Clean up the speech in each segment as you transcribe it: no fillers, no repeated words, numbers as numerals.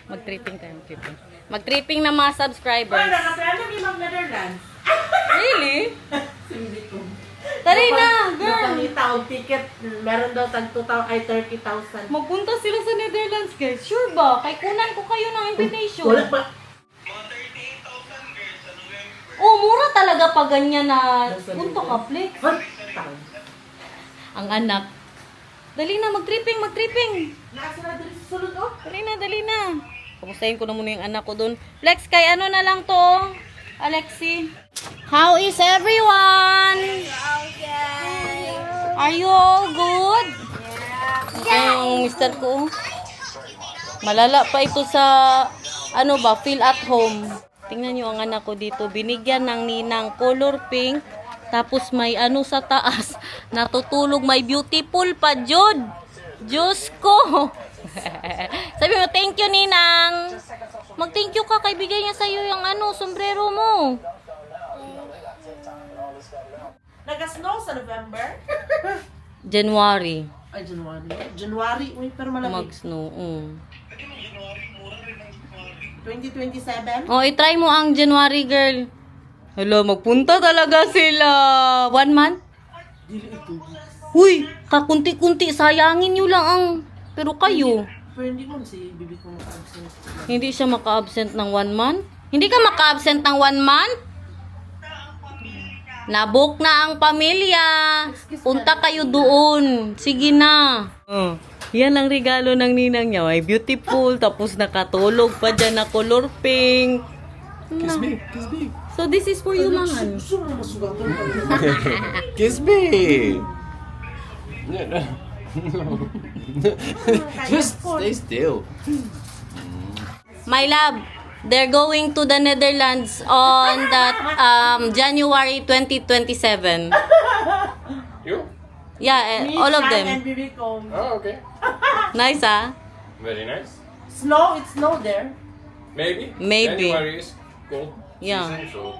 Mag-tripping tayo, mag-tripping. Mag-tripping ng mga subscribers. Ay, nakasaya ni Mag-Netherlands. Really? Hindi ko. Tari na, girl! Napangita og ticket, meron daw tag 30,000. Magpunta sila sa Netherlands, guys. Sure ba? Kay kunan ko kayo ng invitation. Wala pa. Oh, mura talaga pag ganyan na punto ka, Flex. Hoy, Ang anak. Dali na, mag-tripping, mag-tripping. nasa na diri sa sulod oh. Dali na. Kamustahin ko na muna yung anak ko dun. Flex, kay ano na lang to, Alexi? How is everyone? Are you all good? Ang mister ko. Malala pa ito sa, ano ba, feel at home. Tingnan nyo ang anak ko dito. Binigyan ng ninang color pink. Tapos may ano sa taas. Natutulog. May beautiful pa, Jod. Diyos ko. Sabi mo, thank you, ninang. Mag-thank you ka. Kay bigay niya sa'yo yung ano, sombrero mo. Nag-snow sa November? January. Ay, January. January, uy, pero malamig. Mag-snow. 2027? Oh, i-try mo ang January, girl. Hello, magpunta talaga sila. 1 month? Dili ito. Uy, kakunti-kunti. Sayangin nyo lang ang... Pero kayo, Pero hindi mo si bibi ko maka-absent. hindi siya maka-absent ng 1 month? Hindi ka maka-absent ng 1 month? Nabook na ang pamilya. Punta kayo doon. Sige na. Oh, yan ang regalo ng ninang niya. Ay, beautiful. Tapos nakatulog pa dyan na color pink. Kiss me, kiss me. So this is for you, Mangan. Gusto mo masugatan ka. Kiss me. Just stay still. My love, they're going to the Netherlands on that January 2027. You? Yeah, Me, all of Sam, them. and bibi ko. Oh, okay. Nice, ah? Very nice. Snow, it's snow there. Maybe. Maybe. January is cold Yeah. season, so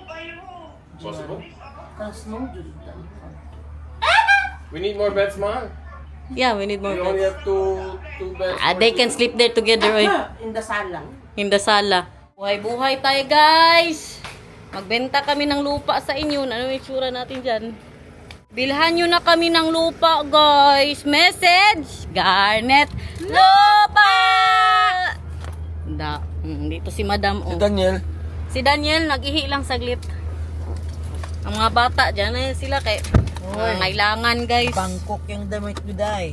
possible. Snow, dito. We need more beds, man. Yeah, we need more We only beds. have two beds. Ah, they can sleep there together, oy. In the sala. In the sala. Buhay-buhay tayo, guys. Magbenta kami ng lupa sa inyo. Ano yung itsura natin dyan? Bilhan nyo na kami ng lupa, guys. Message! Garnet Lupa! Dito si Madam. Oh. Daniel. Si Daniel, nag-ihi lang saglit. Ang mga bata, dyan na sila kay kailangan, guys. Bangkok yung damit ko, day.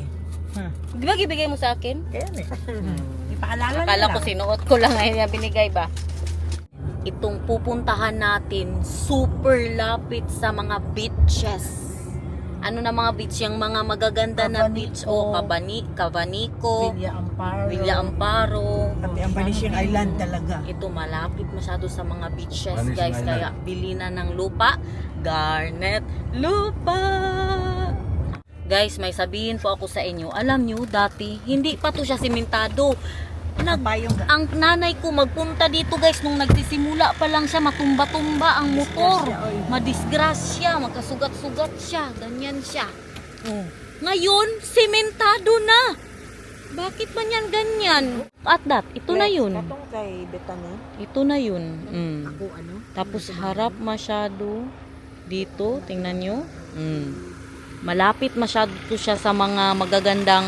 Di ba ibigay mo sa akin? Kaya ipaalala Akala ko sinuot ko lang ngayon yung binigay ba? Itong pupuntahan natin, super lapit sa mga beaches. Ano na mga beach? Yung mga magaganda na beach. O, Cabaniko, Villa Amparo. Villa Amparo. Pati ang Vanishing Island talaga. Ito malapit masyado sa mga beaches, Vanishing guys. Island. Kaya bili na ng lupa. Garnet Lupa! Guys, may sabihin po ako sa inyo. Alam nyo, dati, hindi pa to siya simentado. Ang nanay ko magpunta dito, guys, nung nagsisimula pa lang siya, matumba-tumba ang motor. Madisgrasya, magkasugat-sugat siya. Ganyan siya. Ngayon, simentado na. Bakit man yan ganyan? At that, ito na yun. Katong kay Bethany. Ito na yun. Ako ano? Tapos harap masyado dito, tingnan nyo. Malapit masyado to siya sa mga magagandang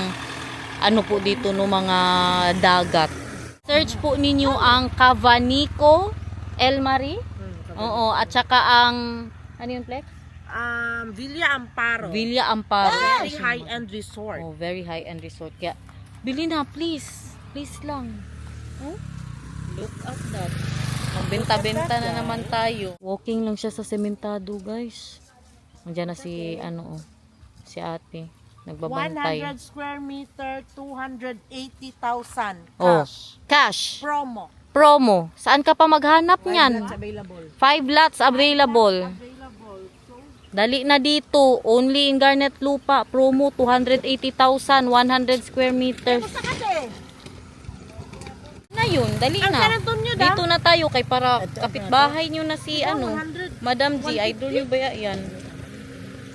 ano po dito no, mga dagat. Search po ninyo ang Cabaniko, El Mari. Oo, at saka ang ano yun, Flex? Villa Amparo. Villa Amparo. Very high-end resort. Oh, very high-end resort. Kaya, bili na, please. Please lang. Oh? Look at that. Magbenta-benta na naman tayo. Walking lang siya sa sementado, guys. Nandiyan na si, ano, si ate. Nagbabantay. 100 square meter, 280,000 Oh, cash. cash. Promo. Promo. Saan ka pa maghanap niyan? That's available. 5 lots available. Dali na dito. Only in Garnet Lupa. Promo 280,000. 100 square meters. Na yun. Dali Ang na. San Antonio, da? Dito na tayo kay para kapitbahay nyo na si ano. 100. Madam G. Idol nyo ba yan?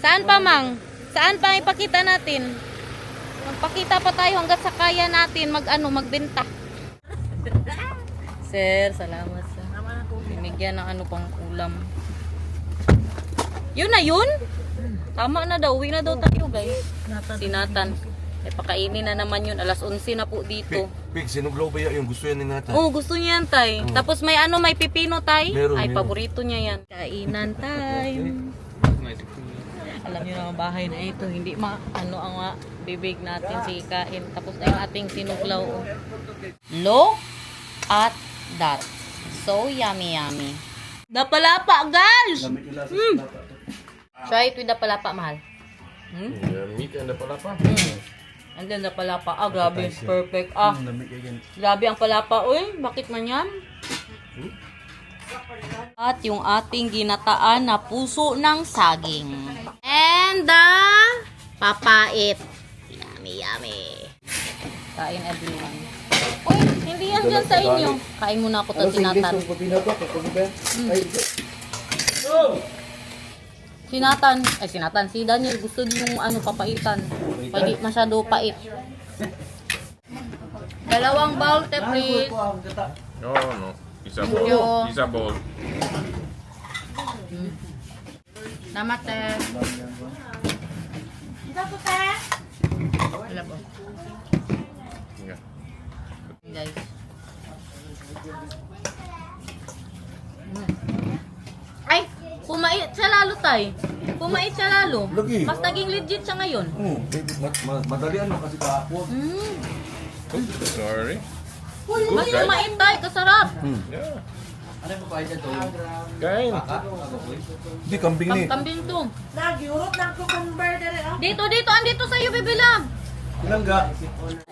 Saan pa, Mang? Saan pa ipakita natin? Magpakita pa tayo hanggat sa kaya natin magbenta. sir. Salamat sa binigyan ng ano pang ulam. Yun na yun? Tama na daw. Uwi na daw tayo, guys. Si Nathan. Pakainin na naman yun. Alas 11 na po dito. Pig, sinuglaw ba yung gusto yan ni Nathan? Oh, gusto niya yan, tay. Tapos may ano, may pipino, tay. Meron, Ay, meron. paborito niya yan. Kainan time. Alam niyo na ang bahay na ito, hindi ano ang bibig natin si kain. Tapos na yung ating sinuglaw. Oh. Look at that. So yummy, yummy. Dapalapa, guys! Try it with dapalapa, mahal. Yeah, meat and the palapa. And then dapalapa. Ah, grabe. Perfect. Ah, grabe ang palapa. Uy, bakit man yan? At yung ating ginataan na puso ng saging. And the papait. Yummy, yummy. Kain everyone. Uy, hindi yan dyan sa inyo. Kain muna ako to sinatan. Sinatan. Si Daniel gusto yung ano, papaitan. Pwede masyado pait. Dalawang bowl, te, please. No, no. Isa Thank you. bowl. Isa bowl. Salamat, te. Wala po. Yeah. Guys. Ay, pumait siya lalo, tay. Pumait siya lalo. Lagi. Mas naging legit siya ngayon. Madalian mo kasi kahapon. Sorry. Mas pumait, tay. Kasarap. Yeah. Kain. Di, kambing ni. Kambing to. Nag-Europe ng cucumber dere. Dito, andito sa'yo, bibilang. Ilang ga?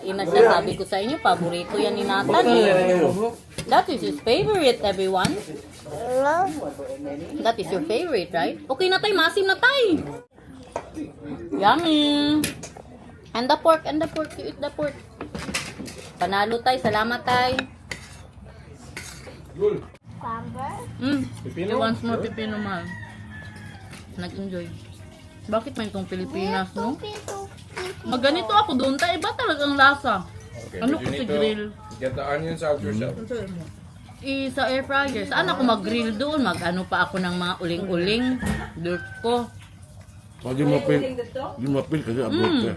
Ina siya, sabi ko sa inyo, paborito yan ni Nathan. That is his favorite, everyone. That is your favorite, right? Okay na tay, masim na tay. Yummy. And the pork, you eat the pork. Panalo tay, salamat tay. Pipino? You want more pipino, man? Nag-enjoy. Bakit may itong Pilipinas, no? Maganito ako doon, tay. Iba talagang lasa. Okay, Ano but you kasi need to grill? get the onions out yourself. Sa air fryer. Saan ako mag-grill doon? Mag-ano pa ako ng mga uling-uling. Dirt ko. Di mapil kasi abot ka.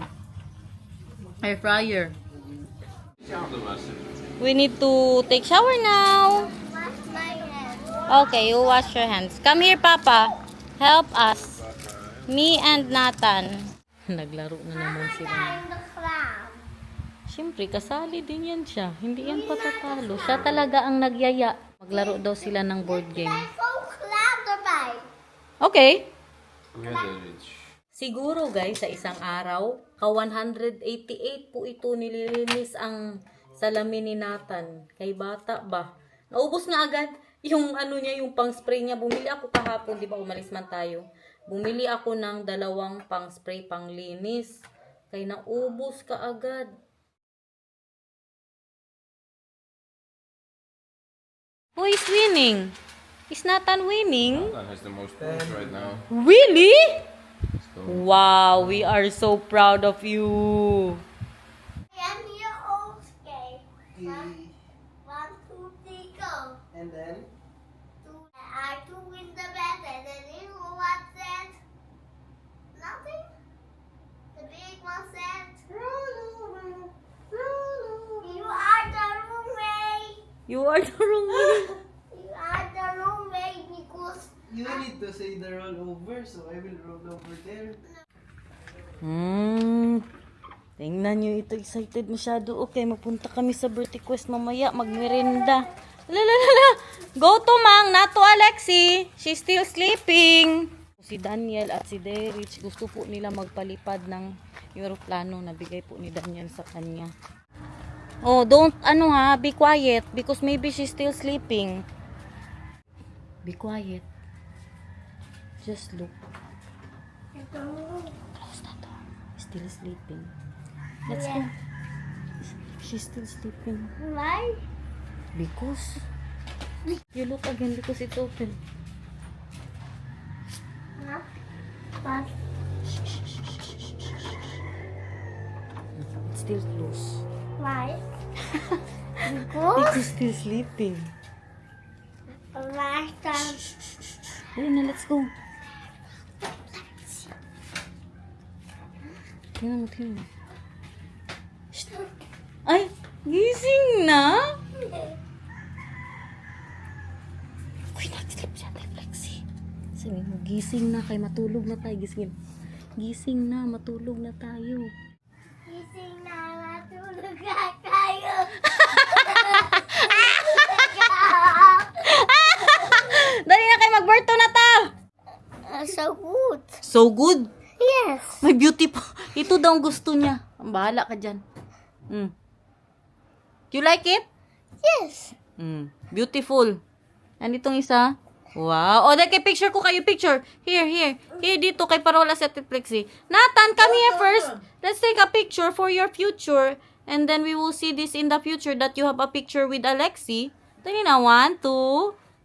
Air fryer. We need to take shower now. Okay, you wash your hands. Come here, Papa. Help us. Me and Nathan. Naglaro na naman sila. Siyempre, kasali din yan siya. Hindi yan patatalo. Siya talaga ang nagyaya. Maglaro daw sila ng board game. Okay. Siguro guys, sa isang araw, ka-188 po ito nililinis ang salamin ni Nathan. Kay bata ba? Naubos nga agad yung ano niya, yung pang-spray niya. Bumili ako kahapon, di ba umalis man tayo. Bumili ako ng 2 pang-spray, pang-linis. Kay naubos ka agad. Who is winning? Is Nathan winning? Nathan has the most points right now. Really? Wow, we are so proud of you. And then? I to win the bet, and then you know what said? Nothing. The big one said, roll over. You are the roommate. You are the roommate. You are the roommate because You need to say the roll over, so I will roll over there. Tingnan nyo ito, excited masyado. Okay, mapunta kami sa birthday quest mamaya, magmerenda. Lalalala! Go to Mang, not to Alexi. She's still sleeping. Si Daniel at si Derich, gusto po nila magpalipad ng aeroplano na bigay po ni Daniel sa kanya. Oh, don't, be quiet because maybe she's still sleeping. Be quiet. Just look. Close the door. Still sleeping. Let's go. She's still sleeping. why? Because you look again because it's open. But It's still closed. why? Because It's still sleeping. Last time. Ayun na, let's go. Tingnan mo, tingnan mo. Shh. Ay, gising na? Uy, nag-sleep siya tayo, Lexi. Sabi mo, gising na kay matulog na tayo. Gising. Gising na, matulog na tayo. Gising na, matulog na tayo. Dali na kayo, mag-birthday na ta! So good. So good. Yes. May beauty pa. Ito daw ang gusto niya. Ang bahala ka dyan. You like it? Yes. Beautiful. And itong isa. Wow. O, dahil picture ko kayo. Picture. Here, here. Here, dito kay Parola sa Tiplexi. Nathan, come here first. Let's take a picture for your future. And then we will see this in the future that you have a picture with Alexi. Dali na. 1, 2.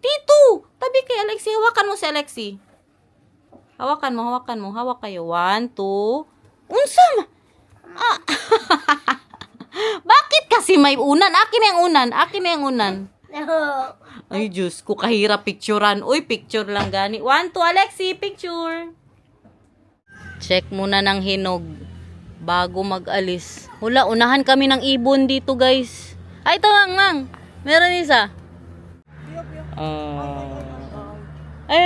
Dito. Tabi kay Alexi. Hawakan mo si Alexi. Hawakan mo, hawakan mo. Hawak kayo. 1, 2. Unsam! Ah. Bakit kasi may unan? Akin na yung unan. Akin na yung unan. No. Ay, Diyos ko, kahirap picturean. Uy, picture lang gani. 1, 2, Alexi, picture. Check muna ng hinog bago mag-alis. Wala, unahan kami ng ibon dito, guys. Ay, ito mang. Meron isa. Ay,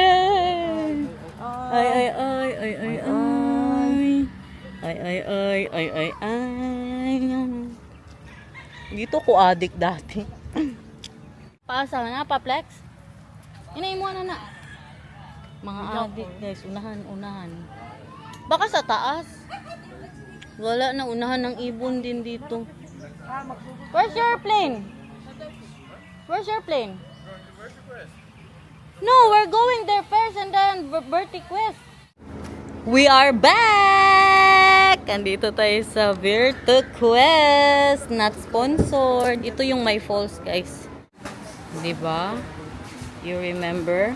ay, ay, ay, ay, ay, ay. Ay, ay, ay, ay, ay, ay. Dito ko adik dati. Paasa na, paplex. Inay mo na. Mga adik, guys. Unahan. Baka sa taas. Wala na, unahan ng ibon din dito. Where's your plane? Where's your plane? No, we're going there first and then birthday quest. We are back! Andito tayo sa Virtu Quest. Not sponsored. Ito yung My Falls, guys. Diba? You remember?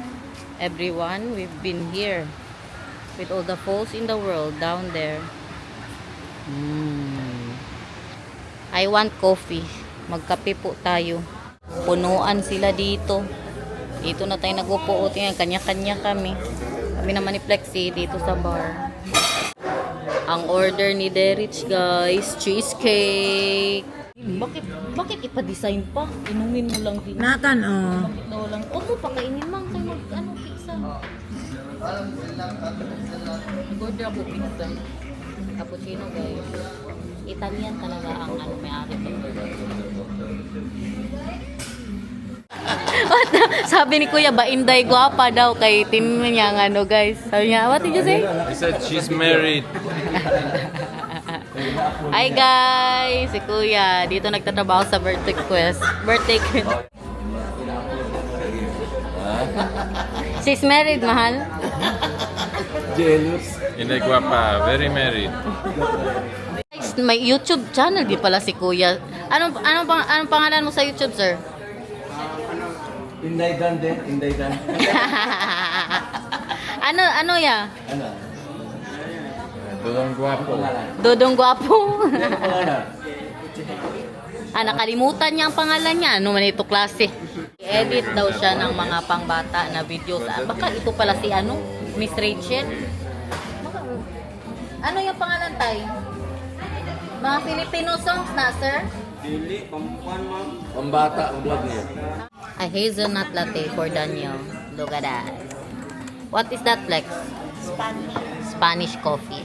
Everyone, we've been here. With all the falls in the world down there. I want coffee. Magkape po tayo. Punuan sila dito. Dito na tayo nag-upo. Tingnan, kanya-kanya kami. Kami naman ni Flexi dito sa bar. Ang order ni Derich, guys, cheesecake. Bakit ipa-design pa? Inumin mo lang din. Nathan, Bakit daw lang? Huwag mo pakainin, mang. Kayo pizza. Nag-order ako pizza. Cappuccino, guys. Italian talaga ang may-ari. Sabi ni Kuya, Bainday guwapa daw kay tin niya guys. Sabi niya, what did you say? He said she's married. Hi guys, si Kuya dito nagtatrabaho sa Birthday Quest. She's married, mahal. Jealous. Hindi guapa, very married. Guys, may YouTube channel di pala si Kuya. Anong pangalan mo sa YouTube, sir? Inday Dan din, Inday Dan. ano ya? Ano? Dodong guapo. Dodong Guapo. Ano? Nakalimutan niya ang pangalan niya. Ano man ito klase? I-edit daw siya ng mga pangbata na videos. Baka ito pala si Miss Rachel. Ano yung pangalan tayo? Mga Filipino songs na, sir? Pambata ang vlog niya. A hazelnut latte for Daniel. Look at that. What is that, Flex? Spanish coffee.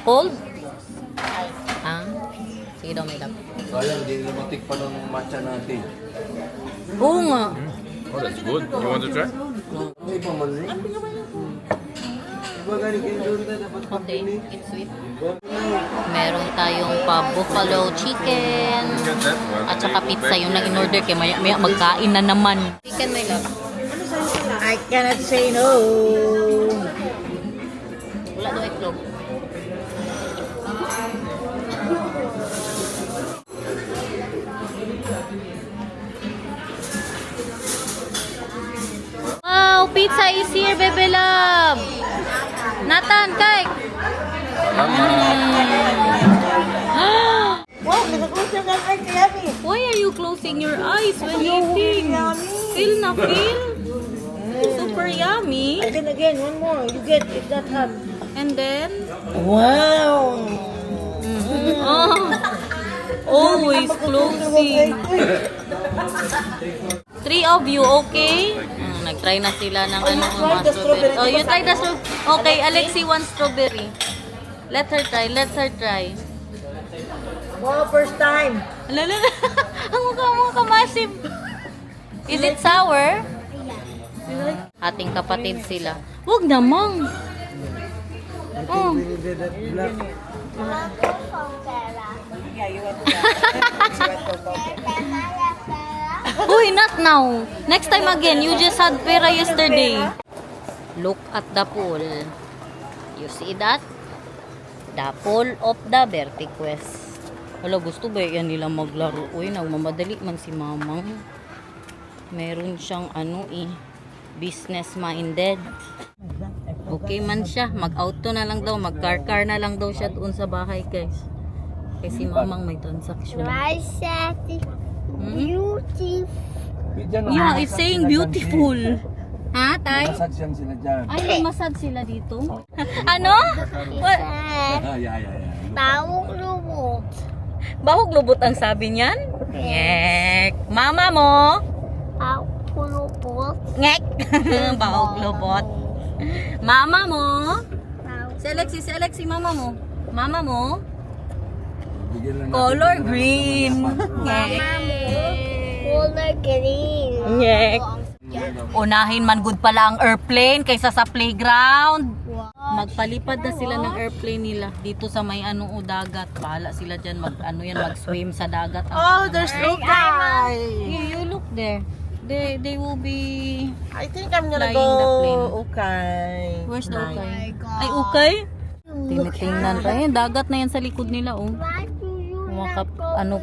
Cold? Sige daw, may lap. Sayang, hindi nila matikpan ng matcha natin. Oo nga. Oh, that's good. You want to try? Ang iba man rin. Diba galing kayo doon na dapat Okay, it's sweet. Meron tayong buffalo chicken. Get that one. At saka pizza yung nang in-order kaya maya magkain na naman. Chicken, my love. I cannot say no. Wala daw itlog. Wow, pizza is here, bebe love. Nathan, kay. Wow, nakakuha ka ng ay kayami. Why are you closing your eyes when eating? Yummy. Feel na feel. Super yummy. And then again, one more. You get it that hot. And then, Wow. oh, always closing. 3 of you, okay? Nag-try na sila ng ano, mga strawberry. Oh, you try the strawberry. Okay, Alexi wants strawberry. Let her try, let her try. Wow, first time. Alala, ang mukha massive. Is it sour? Ating kapatid sila. Huwag namang. Oh. Uy, not now. Next time again. You just had pera yesterday. Look at the pool. You see that? The pool of the Vertiquest. Wala, gusto ba yan nila maglaro? Uy, nagmamadali man si mamang. Meron siyang business minded. Okay man siya. Mag-auto na lang daw. Mag-car na lang daw siya doon sa bahay, guys. Kasi mamang may transaction. I said beautiful. Yeah, it's saying beautiful. Ha, Tay? Massage yan sila dyan. Ay, may massage sila dito. Ano? What? Bawang lubot. Bahog lubot ang sabi niyan? Ngek. Mama mo? Bawang lubot. Ngek. Bahog lubot. Mama mo? Si Alexi, mama mo. Mama mo? Color green. Ngek. Color green. Ngek. Unahin man good pala ang airplane kaysa sa playground. Magpalipad na sila ng airplane nila dito sa may dagat. Bahala sila dyan mag-swim sa dagat. Oh, there's no guy. You look there. They will be I think I'm gonna flying the plane. go. Okay. Where's the Nice. ukay? Ay, ukay? Tinitingnan pa. Yan, dagat na yan sa likod nila, oh. Why do you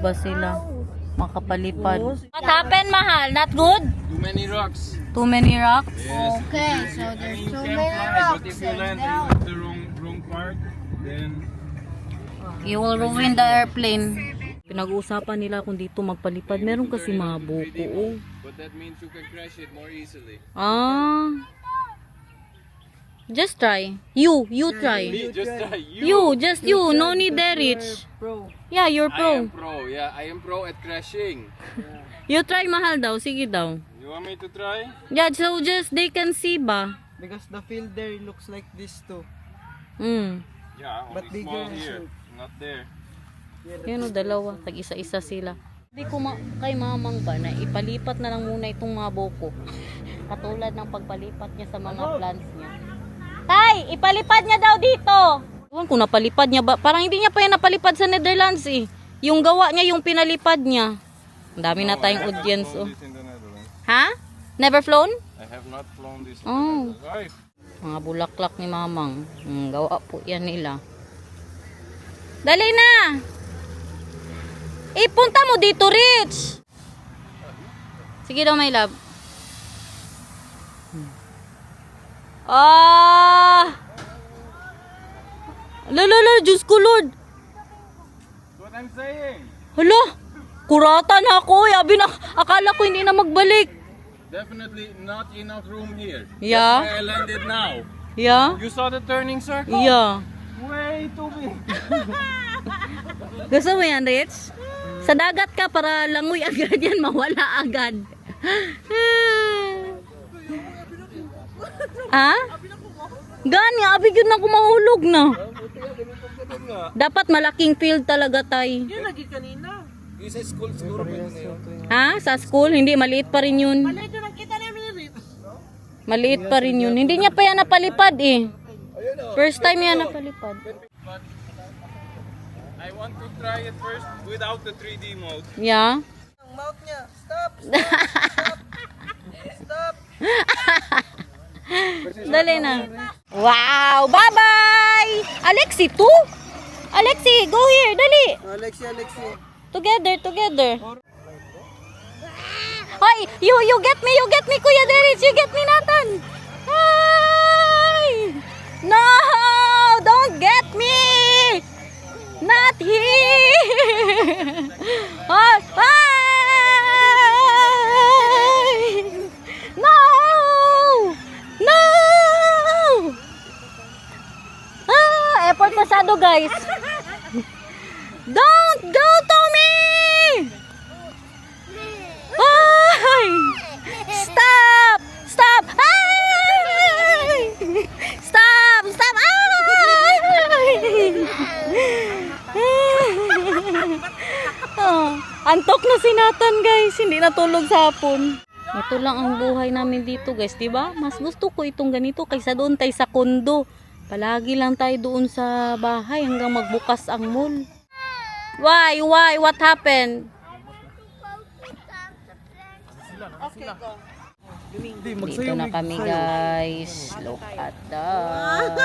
Ba sila? Makapalipad. What happened, mahal? Not good? Too many rocks. Too many rocks? Yes. Okay, so there's You so can many fly, rocks. but if you land in the wrong part, then You will ruin the airplane. Pinag-uusapan nila kung dito magpalipad. Meron kasi mga buko, oh. but that means you can crash it more easily. Ah. Just try. You try. Me, just try. Just you. No need Derich. Yeah, you're I pro. am pro. Yeah, I am pro at crashing. You try, mahal daw. Sige daw. You want me to try? Yeah, so just they can see ba? Because the field there looks like this too. Mm. Yeah, only But bigger small here, shoot. not there. Yan o, dalawa. Tag-isa-isa sila. Hindi ko kay mamang ba na ipalipat na lang muna itong mga boko. Katulad ng pagpalipat niya sa mga plants niya. Tay, ipalipad niya daw dito. Ewan kung napalipad niya ba. Parang hindi niya pa yan napalipad sa Netherlands eh. Yung gawa niya, yung pinalipad niya. Ang dami na tayong audience oh. This in the Netherlands. Ha? Never flown? I have not flown this in Oh. the Netherlands. Mga bulaklak ni mamang. Gawa po yan nila. Dali na! Ipunta mo dito, Rich! Sige daw, my love. Lalo, Diyos ko, Lord. What I'm saying. Hala, kurata na ako. Yabi na, akala ko hindi na magbalik. Definitely not enough room here. Yeah. That's why I landed now. Yeah? You saw the turning circle? Yeah. Way too big. Gusto mo yan, Rich? Sa dagat ka para langoy agad yan, mawala agad. Ha? Gani, abig yun na kumahulog na. Dapat malaking field talaga tay. Yun lagi kanina. Isa school siguro pwede na yun. Ha? Sa school? Hindi, maliit pa rin yun. Ito lang kita namin rin. Maliit pa rin yun. Hindi niya pa yan napalipad eh. First time yan napalipad. I want to try it first without the 3D mode. Yeah. Ang mouth niya. Stop! Stop! Dali na. Wow! Bye-bye! Alexi, too? Alexi, go here. Dali. Alexi. Together. Hoy, you get me, Kuya Derich. You get me, Nathan. Hi! No! Don't get me! Not here! Hi! Mintada, guys. Don't go to me! Ay! Stop! Stop! Ay! Stop! Stop! Ay! Antok na si Nathan, guys. Hindi natulog sa hapon. Ito lang ang buhay namin dito, guys, 'di ba? Mas gusto ko itong ganito kaysa doon tayo sa kondo. Palagi lang tayo doon sa bahay hanggang magbukas ang mall. Why? What happened? Dito na kami, guys. Look at that.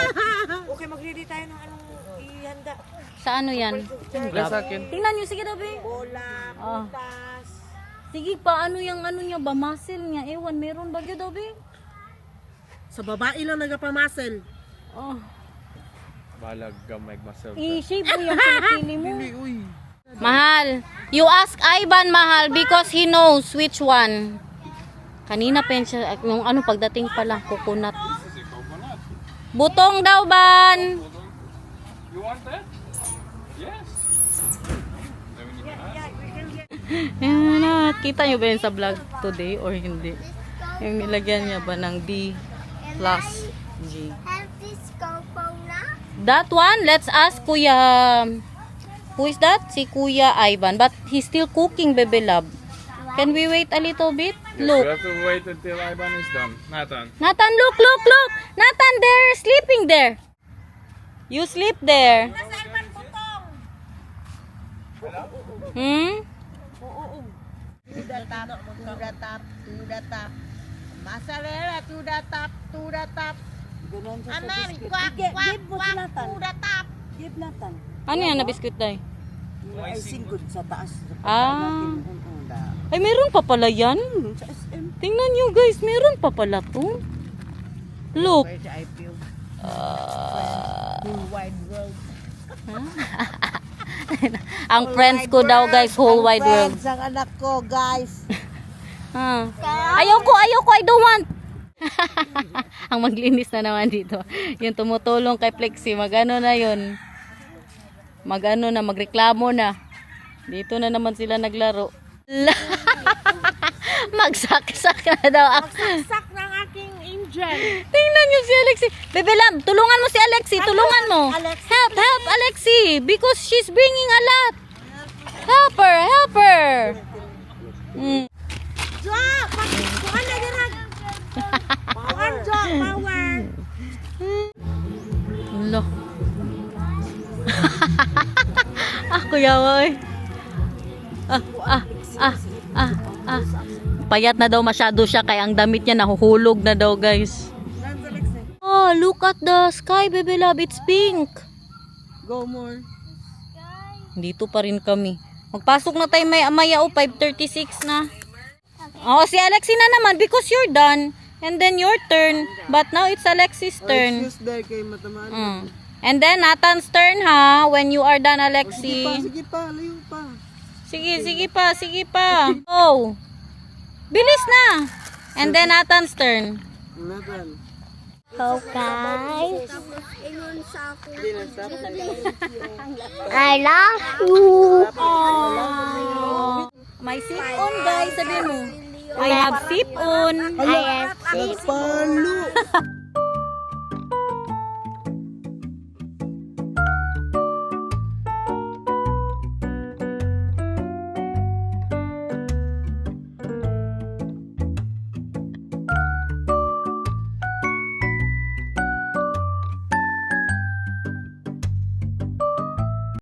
Okay, mag-ready tayo ng anong ihanda. Sa ano yan? Sa akin. Tingnan nyo, sige Dabi. Bola, Ah. putas. Sige pa, ano niya ba? Muscle niya. Ewan, meron ba yun Dabi? Sa babae lang nagapamasel. Oh. Balag gamay myself. I-shape mo yung pinipili mo. Mahal. You ask Ivan, Mahal, because he knows which one. Kanina pa yun siya, yung ano, pagdating pa lang, coconut. Butong daw, Ban. You want that? Yes. Ayan, kita nyo ba yun sa vlog today or hindi? Yung nilagyan niya ba ng D plus G. Have this coconut. That one, let's ask Kuya. Who is that? Si Kuya Ivan. But he's still cooking, baby love. Can we wait a little bit? You Look. have to wait until Ivan is done. Nathan. Nathan, look. Nathan, they're sleeping there. You sleep there. Hmm? To the top, to the top, to the top. Mozzarella, to the top, to the top. Amen, quack, quack, quack, to the top. Give Nathan. Ano yan na biscuit day? Ay, singkod sa taas. Ah. Ay, meron pa pala yan. Sa SM. Tingnan nyo guys, meron pa pala to. Look. Where's the IPO? Whole wide world. Ang friends ko daw guys, whole wide world. Friends, ang anak ko, guys. Ah. Ayoko, I don't want. Ang maglinis na naman dito. Yung tumutulong kay Flexi, magano na yun. Magreklamo na. Dito na naman sila naglaro. Magsaksak na daw. Sak ng aking angel. Tingnan niyo si Alexi. Bebe Lab, tulungan mo si Alexi. Tulungan mo. Alexi, Help Alexi. Because she's bringing a lot. Help her. Mm. Jo, kuhan na dirag. Kuhan, Jo, power. Lo. Kuya Woy. Payat na daw masyado siya kaya ang damit niya nahuhulog na daw guys. Oh, look at the sky, baby love. It's pink. Go more. Dito pa rin kami. Magpasok na tayo maya 5:36 na. Oh, si Alexi na naman because you're done. And then your turn. But now it's Alexi's turn. Excuse there kay matamaan. Mm. And then Nathan's turn ha. When you are done, Alexi. Sige pa, layo pa. Sige pa. Oh. Bilis na. And then Nathan's turn. Nathan. So guys, I love you. Oh. May sip-on guys, sabi mo. I have sip-on. I have six. Palo.